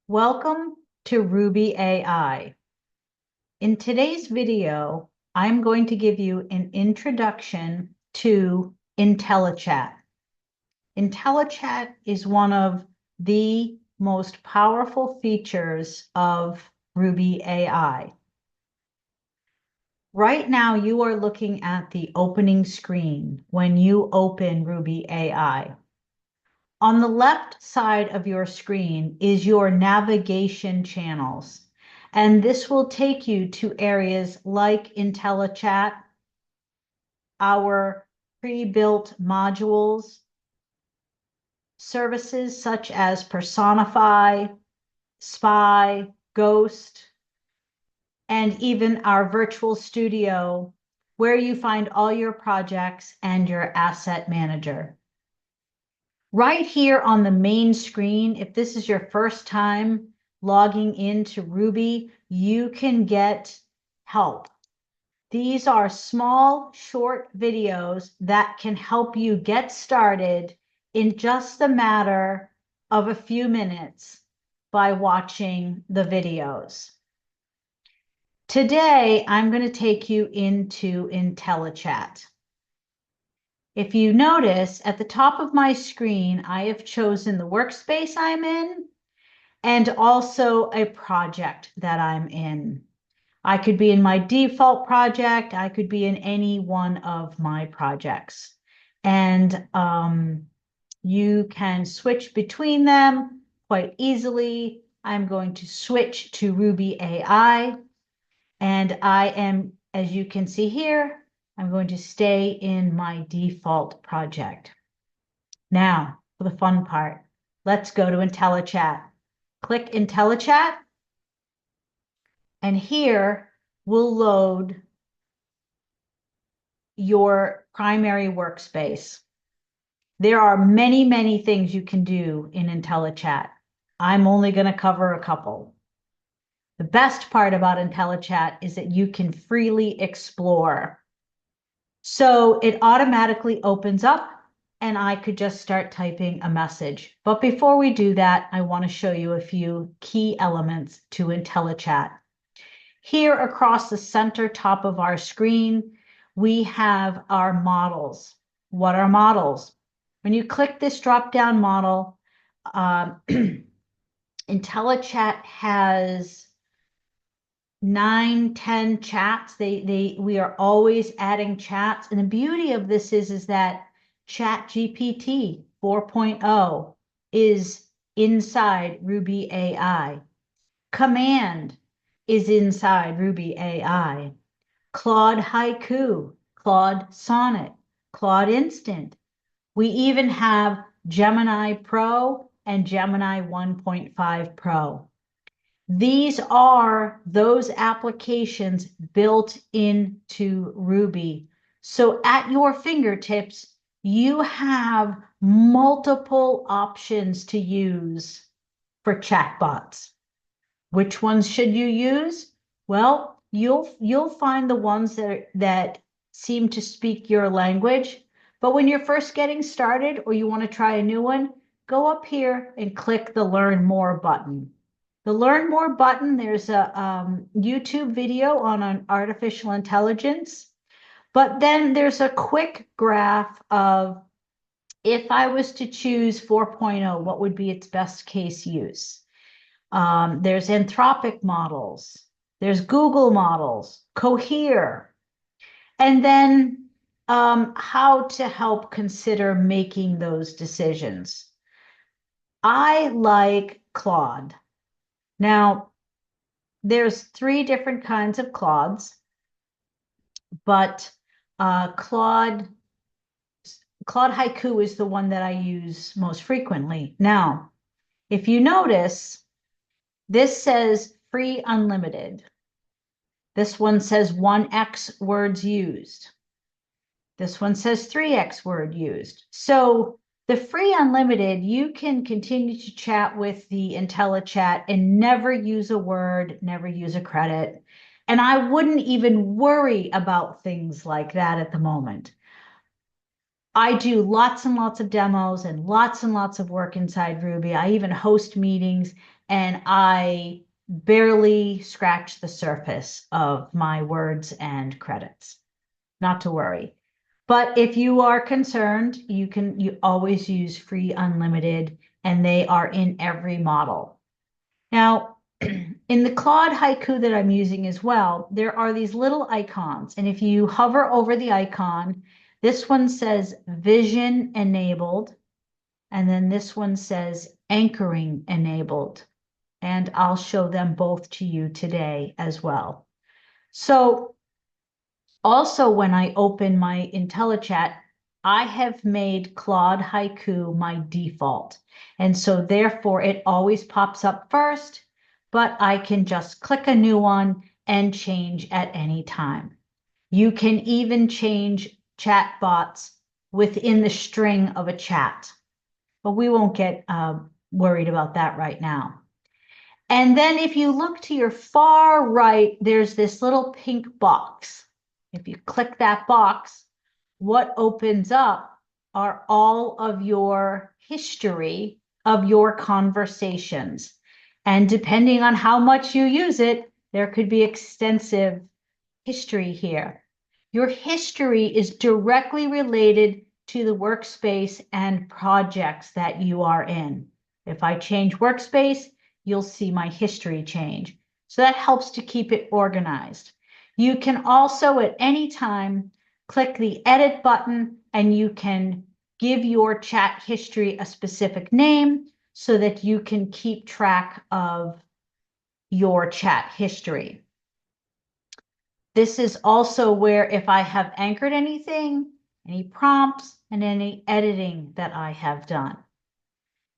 Welcome to RubiAI. In today's video, I'm going to give you an introduction to Intellichat. Intellichat is one of the most powerful features of RubiAI. Right now, you are looking at the opening screen when you open RubiAI. On the left side of your screen is your navigation channels, and this will take you to areas like Intellichat, our pre-built modules, services such as Personify, Spy, Ghost, and even our virtual studio, where you find all your projects and your asset manager. Right here on the main screen, if this is your first time logging into Ruby, you can get help. These are small, short videos that can help you get started in just a matter of a few minutes by watching the videos. Today, I'm going to take you into Intellichat. If you notice, at the top of my screen, I have chosen the workspace I'm in and also a project that I'm in. I could be in my default project. I could be in any one of my projects. And you can switch between them quite easily. I'm going to switch to RubiAI. And I am, as you can see here, I'm going to stay in my default project. Now, for the fun part, let's go to Intellichat. Click Intellichat, and here we'll load your primary workspace. There are many, many things you can do in Intellichat. I'm only going to cover a couple. The best part about Intellichat is that you can freely explore. So it automatically opens up and I could just start typing a message. But before we do that, I want to show you a few key elements to Intellichat. Here across the center top of our screen, we have our models. What are models? When you click this drop-down model, Intellichat has 9, 10 chats. We are always adding chats. And the beauty of this is that ChatGPT 4.0 is inside RubiAI. Command is inside RubiAI. Claude Haiku, Claude Sonnet, Claude Instant. We even have Gemini Pro and Gemini 1.5 Pro. These are those applications built into Ruby. So at your fingertips, you have multiple options to use for chatbots. Which ones should you use? Well, you'll find the ones that seem to speak your language. But when you're first getting started or you want to try a new one, go up here and click the Learn More button. The Learn More button, there's a YouTube video on artificial intelligence, but then there's a quick graph of if I was to choose 4.0, what would be its best case use? There's Anthropic models, there's Google models, Cohere, and then how to help consider making those decisions. I like Claude. Now, there's 3 different kinds of Claudes, but Claude Haiku is the one that I use most frequently. Now, if you notice, this says free unlimited. This one says 1x words used. This one says 3x word used. So the free unlimited, you can continue to chat with the Intellichat and never use a word, never use a credit. And I wouldn't even worry about things like that at the moment. I do lots and lots of demos and lots of work inside Ruby. I even host meetings. and I barely scratched the surface of my words and credits. Not to worry. But if you are concerned, you always use free unlimited, and they are in every model. Now, in the Claude Haiku that I'm using as well, there are these little icons. And if you hover over the icon, this one says vision enabled. And then this one says anchoring enabled. And I'll show them both to you today as well. So also, when I open my Intellichat, I have made Claude Haiku my default. And so therefore it always pops up first, but I can just click a new one and change at any time. You can even change chatbots within the string of a chat, but we won't get worried about that right now. And then if you look to your far right, there's this little pink box. If you click that box, what opens up are all of your history of your conversations. And depending on how much you use it, there could be extensive history here. Your history is directly related to the workspace and projects that you are in. If I change workspace, you'll see my history change. So that helps to keep it organized. You can also at any time click the edit button and you can give your chat history a specific name so that you can keep track of your chat history. This is also where if I have anchored anything, any prompts, and any editing that I have done.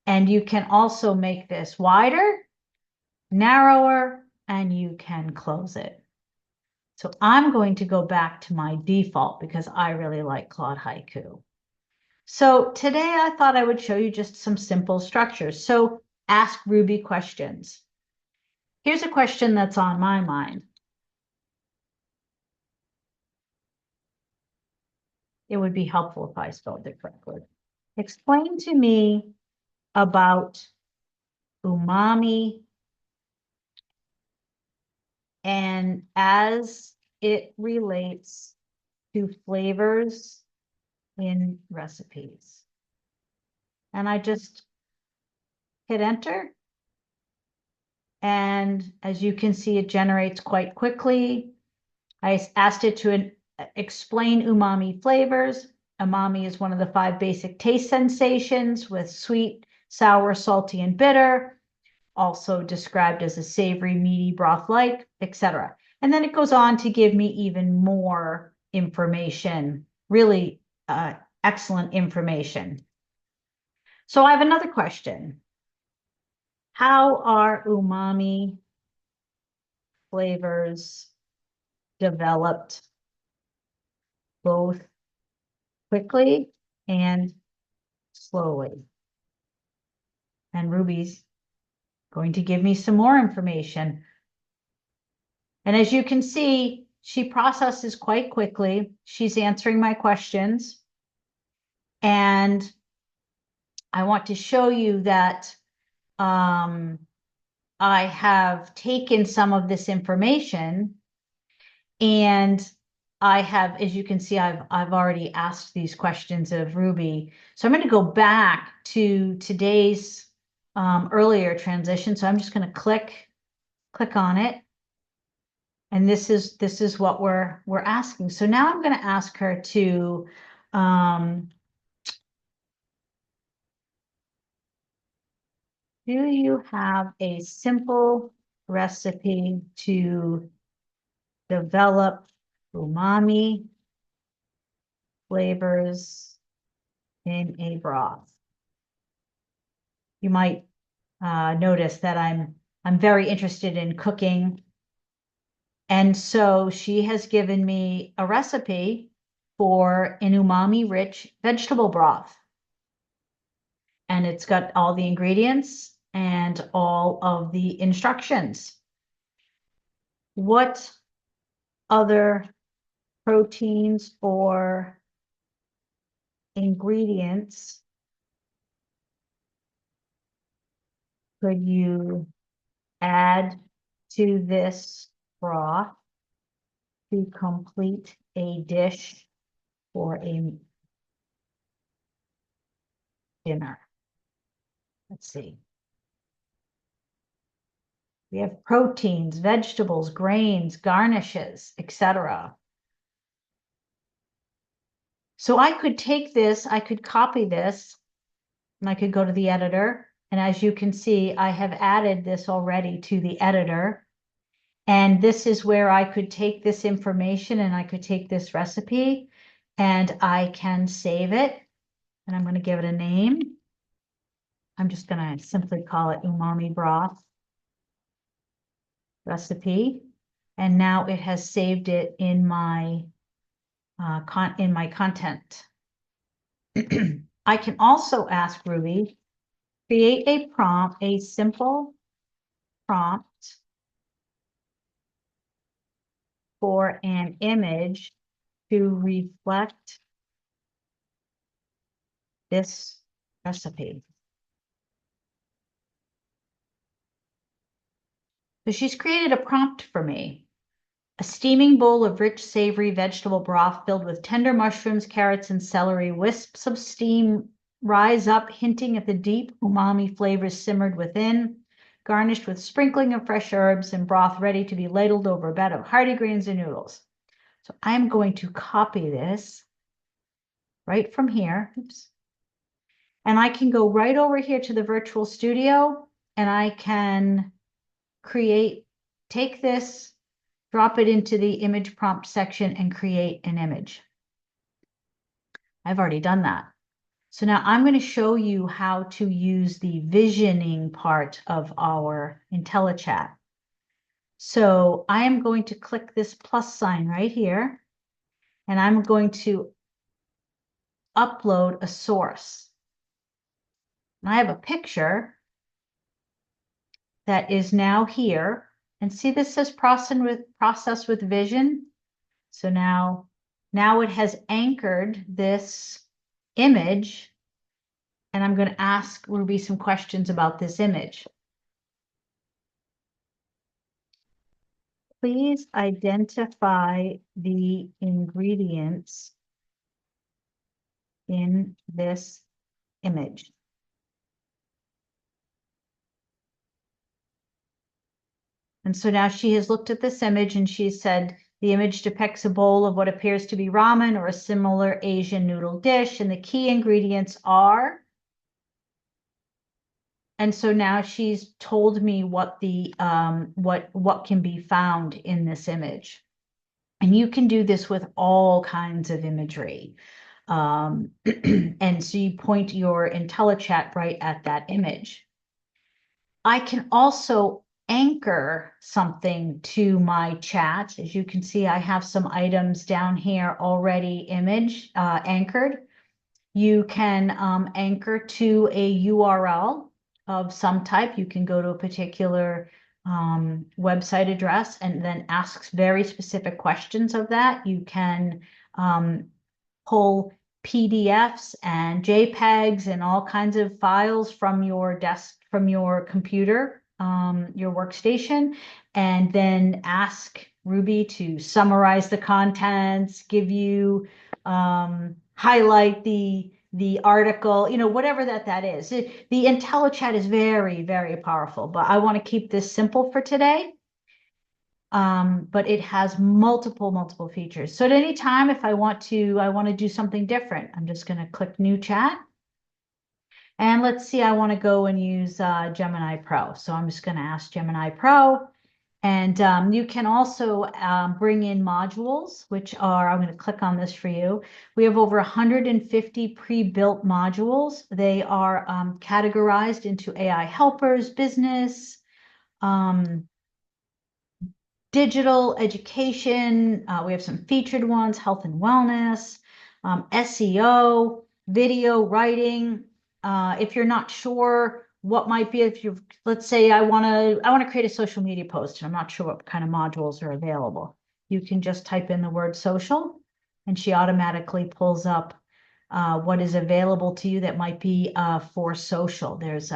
And you can also make this wider, narrower, and you can close it. So I'm going to go back to my default because I really like Claude Haiku. So today I thought I would show you just some simple structures. So ask Ruby questions. Here's a question that's on my mind. It would be helpful if I spelled it correctly. Explain to me about umami and as it relates to flavors in recipes. And I just hit enter. And as you can see, it generates quite quickly. I asked it to explain umami flavors. Umami is one of the 5 basic taste sensations with sweet, sour, salty, and bitter, also described as a savory, meaty, broth-like, etc. And then it goes on to give me even more information, really excellent information. So I have another question. How are umami flavors developed both quickly and slowly? And Ruby's going to give me some more information. And as you can see, she processes quite quickly. She's answering my questions. And I want to show you that I have taken some of this information and I have, as you can see, I've already asked these questions of Ruby. So I'm going to go back to today's earlier transition. So I'm just going to click on it. And this is what we're asking. So now I'm going to ask her to do you have a simple recipe to develop umami flavors in a broth? You might notice that I'm very interested in cooking. And so she has given me a recipe for an umami-rich vegetable broth. And it's got all the ingredients and all of the instructions. What other proteins or ingredients could you add to this broth to complete a dish for a dinner. Let's see. We have proteins, vegetables, grains, garnishes, etc. So I could take this, I could copy this, and I could go to the editor. And as you can see, I have added this already to the editor. And this is where I could take this information and I could take this recipe and I can save it. And I'm going to give it a name. I'm just going to simply call it umami broth recipe. And now it has saved it in my content. I can also ask Ruby, create a prompt, a simple prompt for an image to reflect this recipe. So she's created a prompt for me. A steaming bowl of rich, savory vegetable broth filled with tender mushrooms, carrots, and celery. Wisps of steam rise up, hinting at the deep umami flavors simmered within, garnished with sprinkling of fresh herbs and broth ready to be ladled over a bed of hearty greens and noodles. So I'm going to copy this right from here. Oops. And I can go right over here to the virtual studio and I can take this, drop it into the image prompt section and create an image. I've already done that. So now I'm going to show you how to use the visioning part of our Intellichat. So I am going to click this plus sign right here, and I'm going to upload a source. And I have a picture that is now here. And see, this says process with vision. So now it has anchored this image, and I'm going to ask Ruby some questions about this image. Please identify the ingredients in this image. And so now she has looked at this image and she said, the image depicts a bowl of what appears to be ramen or a similar Asian noodle dish, and the key ingredients are. And so now she's told me what the what can be found in this image. And you can do this with all kinds of imagery. And so you point your Intellichat right at that image. I can also anchor something to my chat. As you can see, I have some items down here already anchored. You can anchor to a URL of some type. You can go to a particular website address and then ask very specific questions of that. You can pull PDFs and JPEGs and all kinds of files from your computer, your workstation, and then ask Ruby to summarize the contents, give you highlight the article, whatever that is. The Intellichat is very, very powerful, but I want to keep this simple for today. But it has multiple features. So at any time, if I want to do something different, I'm just going to click New Chat. And let's see, I want to go and use Gemini Pro. So I'm just going to ask Gemini Pro. And you can also bring in modules, which are, I'm going to click on this for you. We have over 150 pre-built modules. They are categorized into AI helpers, business, digital education. We have some featured ones, health and wellness, SEO, video writing. If you're not sure what might be, let's say I want to create a social media post and I'm not sure what kind of modules are available. You can just type in the word social and she automatically pulls up what is available to you that might be for social. There's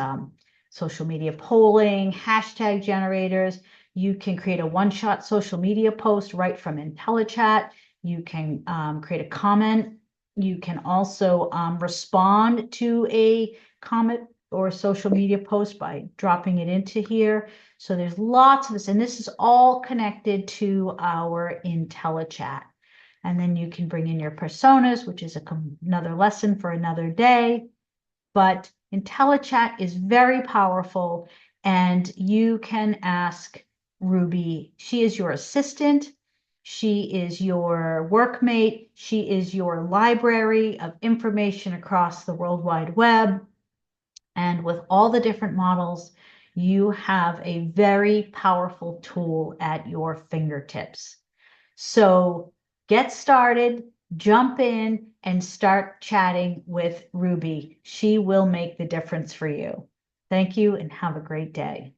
social media polling, hashtag generators. You can create a one-shot social media post right from Intellichat. You can create a comment. You can also respond to a comment or social media post by dropping it into here. So there's lots of this, and this is all connected to our Intellichat. And then you can bring in your personas, which is another lesson for another day. But Intellichat is very powerful, and you can ask Ruby. She is your assistant. She is your workmate. She is your library of information across the World Wide Web. And with all the different models, you have a very powerful tool at your fingertips. So get started, jump in, and start chatting with Ruby. She will make the difference for you. Thank you and have a great day.